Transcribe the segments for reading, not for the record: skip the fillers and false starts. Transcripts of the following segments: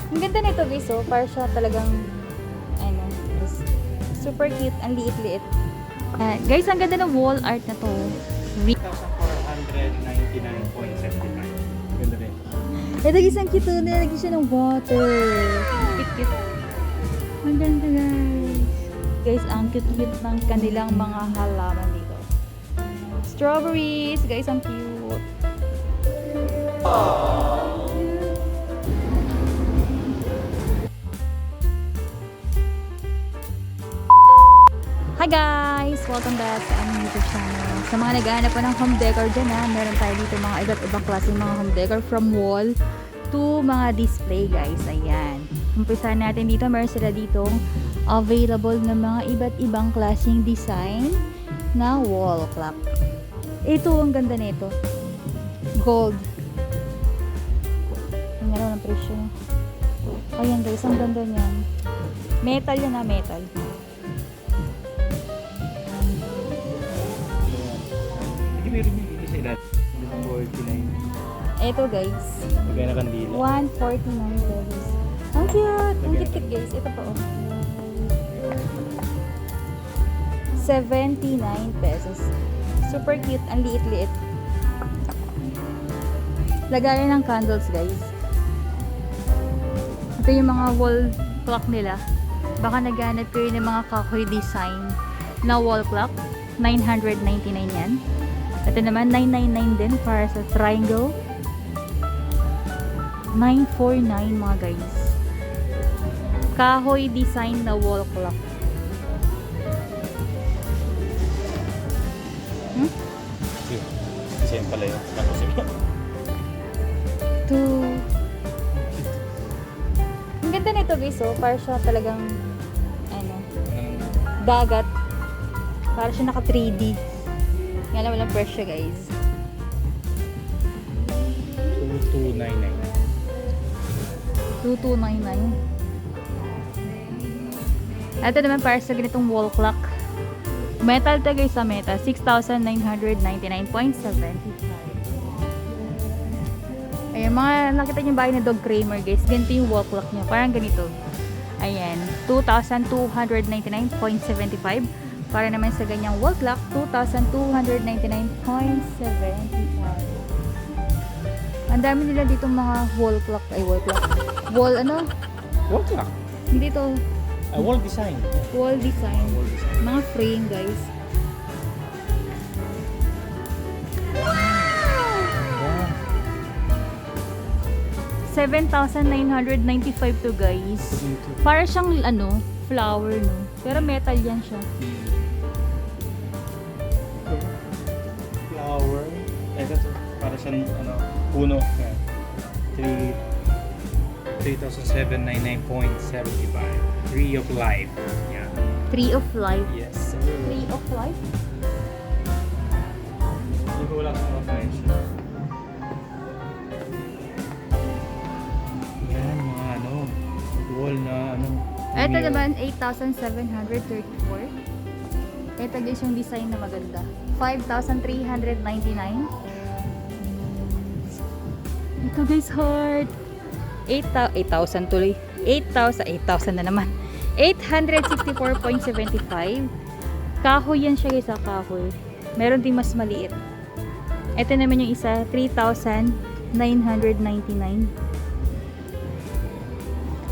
Ang ganda nito guys, oh. Para siya talagang, ano, super cute. Ang liit-liit. Guys, ang ganda ng wall art na to. 1,499.75. Ganda rin. Ito guys, ang cute. Nilagyan siya ng water. Cute-cute. Ang ganda guys. Guys, ang cute-cute ng kanilang mga halaman dito. Strawberries. Guys, ang cute. Hi guys! Welcome back sa aming YouTube channel. Sa mga naghahanap po ng home decor dyan meron tayo dito mga iba't ibang klase mga home decor from wall to mga display guys. Ayan. Umpisahan natin dito. Meron sila ditong available na mga iba't ibang klaseng design na wall clock. Ito, ang ganda nito. Gold. Ang ganda ng presyo. Ayan guys, ang ganda niyan. Metal yan metal. Hindi meron yung isa ilan. 149. Ito guys. Lagay na kandila. 149 pesos. Ang cute! Ang cute guys. Ito pa oh. 79 pesos. Super cute. Ang liit-liit. Lagayan ng candles guys. Ito yung mga wall clock nila. Baka naghanap kayo ng mga kahoy design na wall clock. 999 yan. Ito naman 999 din para sa triangle. 949 mga guys. Kahoy design na wall clock. Kasi yan pala yun. Tapos yun. Ito. Ang ganda nito guys oh. Para siya talagang ano, dagat. Para siya naka 3D. Nga lang walang presyo guys. 2299. 2299. Ito naman para sa ganitong wall clock. Metal to guys sa metal. 6,999.75. Ayan, mga nakita niyo bahay na dog Kramer guys. Ganito yung wall clock niya. Parang ganito. Ayan, 2,299.75. Para naman sa ganyang wall clock, 2,299.75. Ang dami nila ditong mga wall clock. Ay, wall clock. Wall ano? Wall clock. Hindi to. Wall design. Wall design. Wall design. Mga frame guys. Yeah. 7,995 to guys. Para siyang ano, flower no. Pero metal yan siya. Flower. Ito to. Para sa ano, puno. 3,799.75. Tree of Life. Yeah. Tree of Life. Yes, sir. Tree of Life? Hindi ko wala sa mga friends. Yan, mga ano, wall na ano. Ito mirror. naman, 8,734. Ito guys yung design na maganda. 5,399. Ito guys, heart. 8,000 tuloy. 8,000 na naman. 864.75. Kahoy yan siya guys, kahoy. Meron din mas maliit. Ito naman yung isa, 3,999.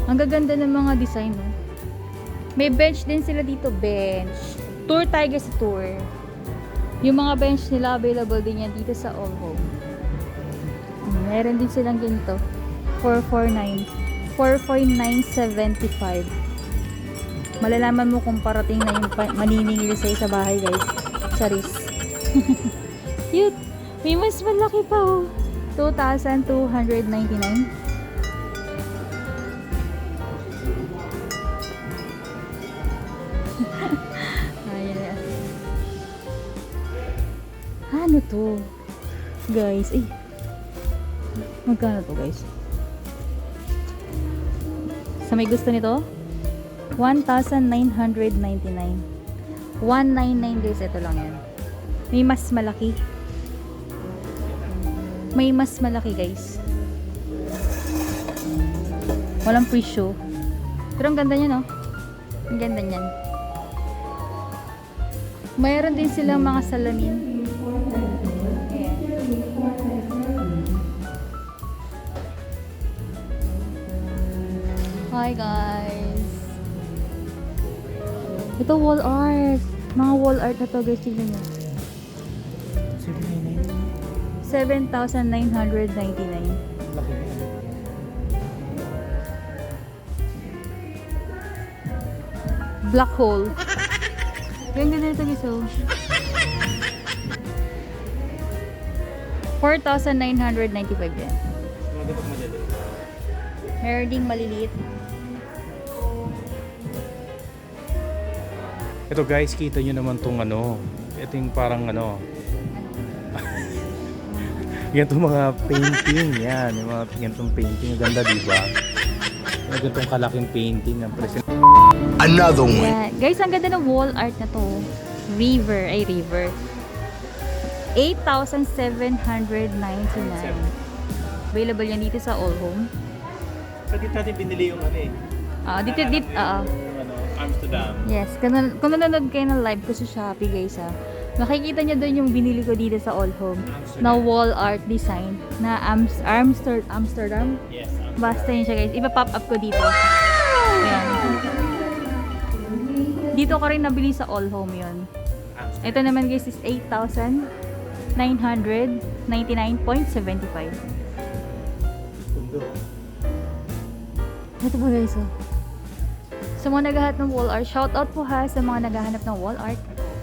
Ang gaganda ng mga design, no? May bench din sila dito, bench. Tour tayo guys, tour. Yung mga bench nila, available din yan dito sa All Home. Meron din silang ganito. 449. 449.75. Malalaman mo kung parating na yung maniningil sa bahay guys. Charis. Cute. May mas malaki pa oh. 2,299. Ayan. Ano to? Guys, ay. Magkano to guys? Sa may gusto nito? 1,999. 199 guys, ito lang yan. May mas malaki. May mas malaki guys. Walang presyo. Pero ang ganda niya, no? Ang ganda niyan. Mayroon din silang mga salamin. Ayan. Hi guys! Ito wall art. Mga wall art na to guys, tignan nyo. 7,999. Black hole. Yung ganda nito guys, oh. 4,995 yan. Meron ding maliliit. Ito guys, kita nyo naman tong ano. Ito yung parang ano. Yan itong mga painting. Yan, yung mga ganitong painting. Ang ganda, diba? Yung ganitong kalaking painting ng present. Another one. Yan. Guys, ang ganda ng wall art na to. River. 8,799. Available yan dito sa All Home. Sa dito natin binili yung ano eh. Dito. Yung ano, Amsterdam. Yes. Kung nanonood kayo ng live ko sa Shopee guys makikita nyo doon yung binili ko dito sa All Home na wall art design na Amsterdam. Yes, Basta yun siya guys. Ipa-pop up ko dito. Ayan. Dito ko rin nabili sa All Home yun. Ito naman guys is 8,999.75. Ito po guys, oh. Sa mga naghahanap ng wall art, shout out po ha sa mga naghahanap ng wall art.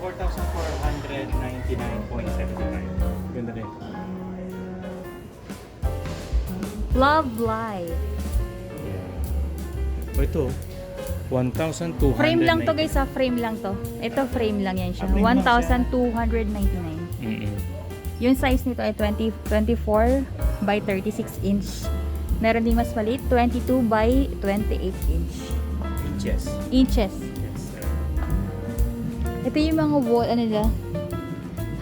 4,499.75. Ganda rin. Love Life. O ito, 1,299. Frame lang to guys, frame lang to. Ito frame lang yan siya. Frame lang siya. 1,299. Yung size nito ay 24 by 36 inch. Meron din mas maliit, 22 by 28 inch. Inches. Yes. Ito yung mga wall, ano nila.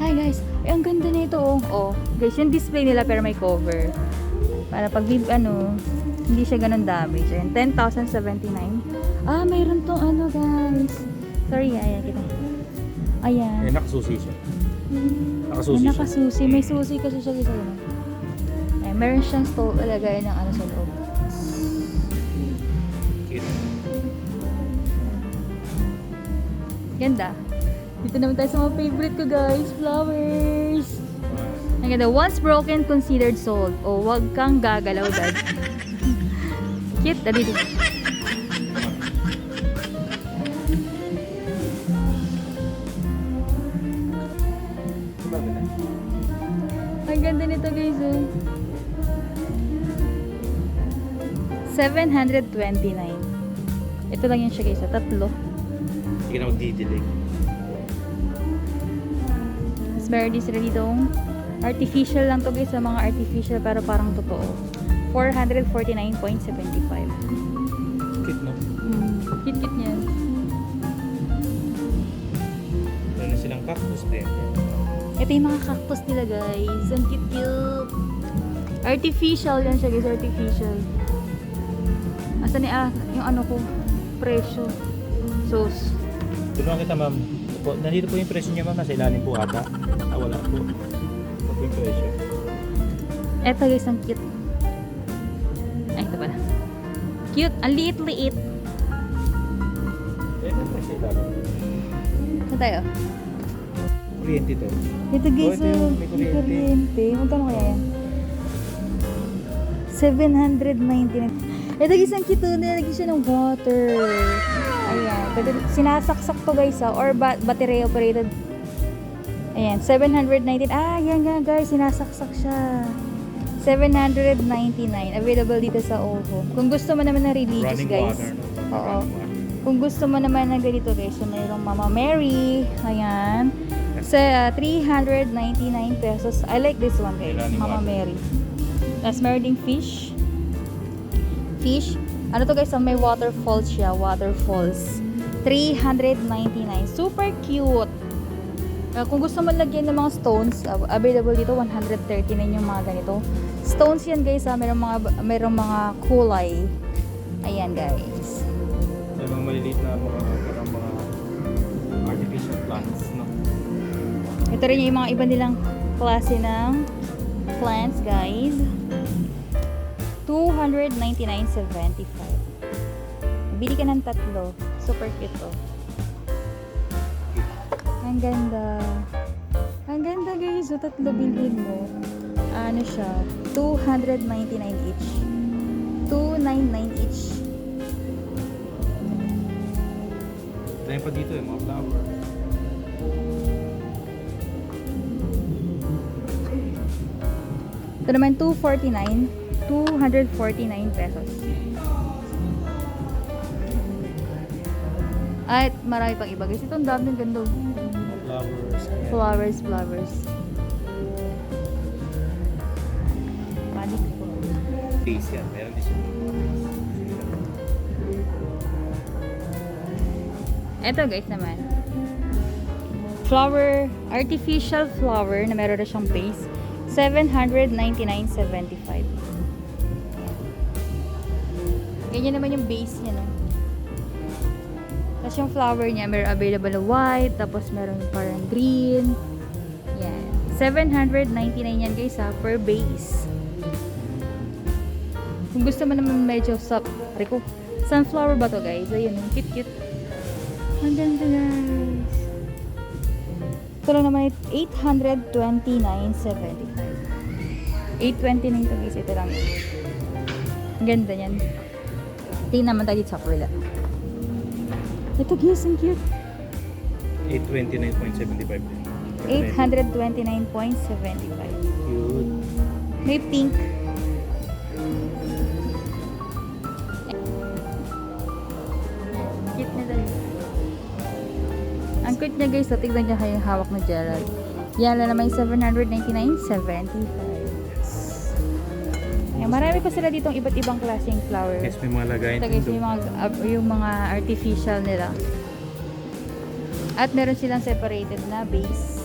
Hi guys, ay, ang ganda nito oh. Oh, guys, yung display nila pero may cover. Para pag hindi siya ganun damage. Ayan, 10,079. Mayroon tong ano guys. Sorry, ayan kita. Ayan. Eh, nakasusi siya. May nakasusi. May susi kasi siya guys. Ayan, meron siyang stove, lagay ng ano sa loob. Cute. Ganda. Dito naman tayo sa mga favorite ko guys. Flowers. Ang ganda. Once broken, considered sold. O, wag kang gagalaw, dad. Cute. Dito. Ang ganda nito guys. Oh. 729. Ito lang yun siya guys. Tatlo. Hindi ka na magdidilig. Mas meron din sila ditong artificial lang to guys. Sa mga artificial pero parang totoo. 449.75. Cute, no? Cute niyan. Meron na silang cactus din. Ito yung mga cactus nila guys. Ang cute. Artificial yan siya guys. Artificial. Asan yung ano ko? Presyo. Sauce. Tulungan kita, ma'am. Nandito po yung presyo niya, ma'am. Nasa ilalim po ata. Wala po. Ito po yung presyo. Eto guys, ang cute. Ay, ito pala. Cute. Ang liit-liit. Ito yung presyo ilalim. Ito tayo. Kuryente to. Ito guys, ito yung may may kuryente. kuryente. Magkano kaya yan? 799. Ito guys, ang cute. Nilagyan siya ng water. Ayan. Sinasaksak to guys, or battery operated. Ayan, 719. Yan nga guys, sinasaksak siya. 799. Available dito sa All Home. Kung gusto mo naman ng religious Running guys. water, no? Oo. Running water. Kung gusto mo naman ng ganito guys, so mayroong Mama Mary. Ayan. Sa 399 pesos. I like this one guys. Running Mama water. Mary. Tapos meron ding fish. Ano to guys? May waterfalls siya. Waterfalls. 399. Super cute. Kung gusto mo lagyan ng mga stones, available dito 139 yung mga ganito. Stones yan guys, merong mga kulay. Ayan guys. May mga maliliit na parang mga artificial plants, no? Ito rin yung mga iba nilang klase ng plants guys. 299.75. Bili ka ng tatlo. Super cute to. Ang ganda. Ang ganda guys. So, tatlo bilhin mo. Ano siya? 299 each. 299 each. Dahil pa dito mga flower. Ito naman 249. 249 pesos. At marami pang iba guys. Ito ang daming ganda. Flowers. Flowers. Panic po. Face yan. Meron din siya. Ito guys naman. Flower, artificial flower na meron na siyang base. 799.75. Ganyan naman yung base niya, no? Tapos yung flower niya, meron available na white, tapos meron parang green. Yan. 799 yan guys ha, per base. Kung gusto mo naman medyo sunflower ba to guys? Ayun, cute. Ang ganda guys. Ito lang naman 829.75. 829 to guys, ito lang. Ang ganda yan. Tingnan naman tayo dito sa Perla. Ito guys, ang cute. 829.75. 829.75. Cute. May pink. Cute na dali. Ang cute niya guys, so tignan niya yung hawak na Gerald. Yan lang naman 799.75. Yan, marami pa sila ditong iba't ibang klaseng flower. Yes, may mga lagayan Ito guys, din yung mga artificial nila. At meron silang separated na base.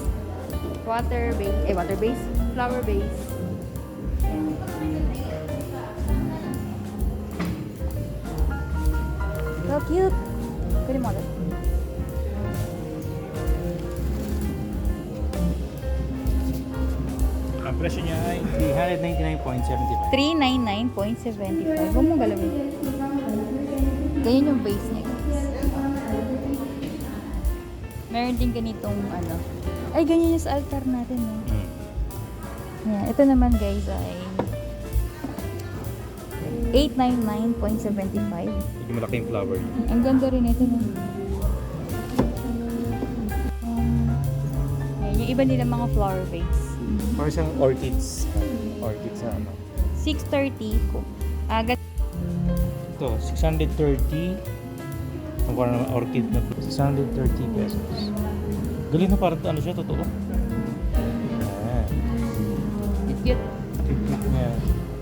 Water base. Flower base. So cute. Pwede mo ulit. Ang presyo niya ay 399.75. 399.75. Huwag mong galawin. Ganyan yung base niya guys. Meron din ganitong ano. Ay, ganyan yung sa altar natin. No? Yeah, ito naman guys ay 899.75. Medyo malaki yung flower niya. Ang ganda rin ito. No? Yan, yung iba nila mga flower vase. Parang siyang orchids. Orchids sa ano. 630 ko. Ito, 630. Ang parang naman orchid na 630 pesos. Galing na parang ano siya, totoo. Ayan. Cute. Cute niya.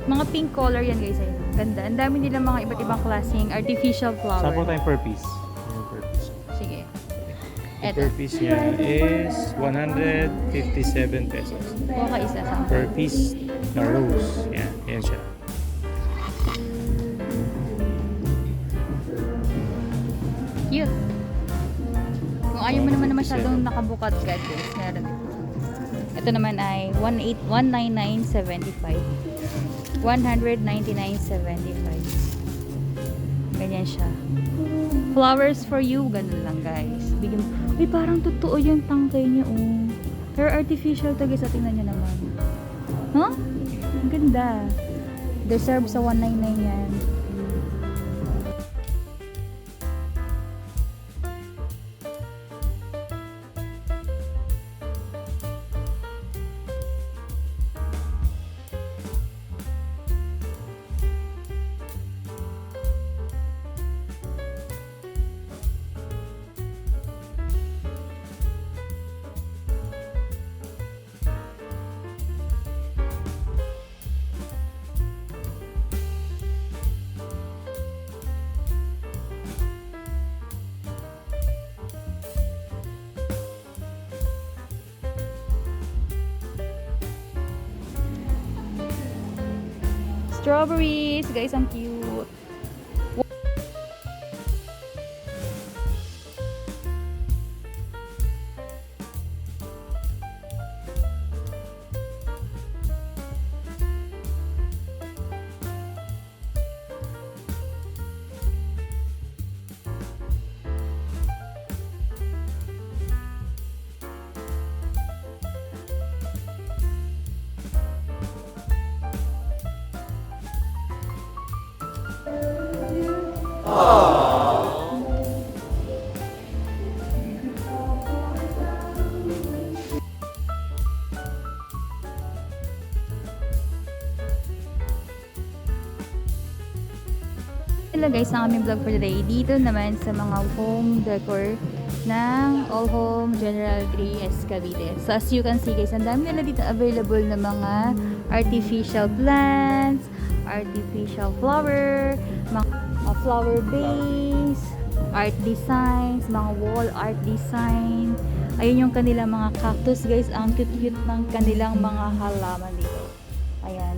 Mga pink color yan guys. Ay. Ganda. Ang dami nila mga iba't ibang klaseng artificial flower. Saan po tayong per piece? Yung per piece. Sige. Yung Eto. per piece niya is 157 pesos. Kuha ka isa sa Per piece na rose. Yan, yan siya. Cute. Kung ayaw mo naman na masyadong nakabukat guys, meron dito. Ito naman ay 199.75. 199.75. Ganyan siya. Flowers for you. Ganun lang guys. Bigyan mo. Uy, parang totoo yung tangkay niya. Oh. Pero artificial to guys. Tingnan nyo naman. Huh? Ang ganda. Deserve sa 199 yan. Strawberries! Guys, ang cute. Hello guys, ang aming vlog for today. Dito naman sa mga home decor ng All Home General 3S Cavite. So as you can see guys, ang dami nila dito available na mga artificial plants, artificial flower, mga flower base, art designs, mga wall art design. Ayun yung kanilang mga cactus guys. Ang cute-cute ng kanilang mga halaman dito. Ayan.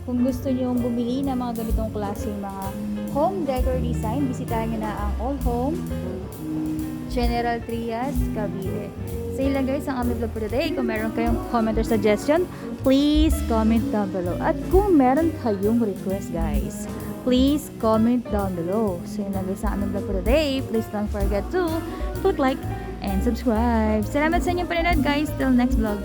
Kung gusto nyo bumili ng mga ganitong klaseng mga home decor design, bisitahin nyo na ang All Home General Trias Cavite. So yun lang guys ang aming vlog for today. Kung meron kayong comment or suggestion, please comment down below. At kung meron kayong request guys, please comment down below. So yun lang guys ang aming vlog for today. Please don't forget to click like and subscribe. Salamat sa inyong panonood guys. Till next vlog.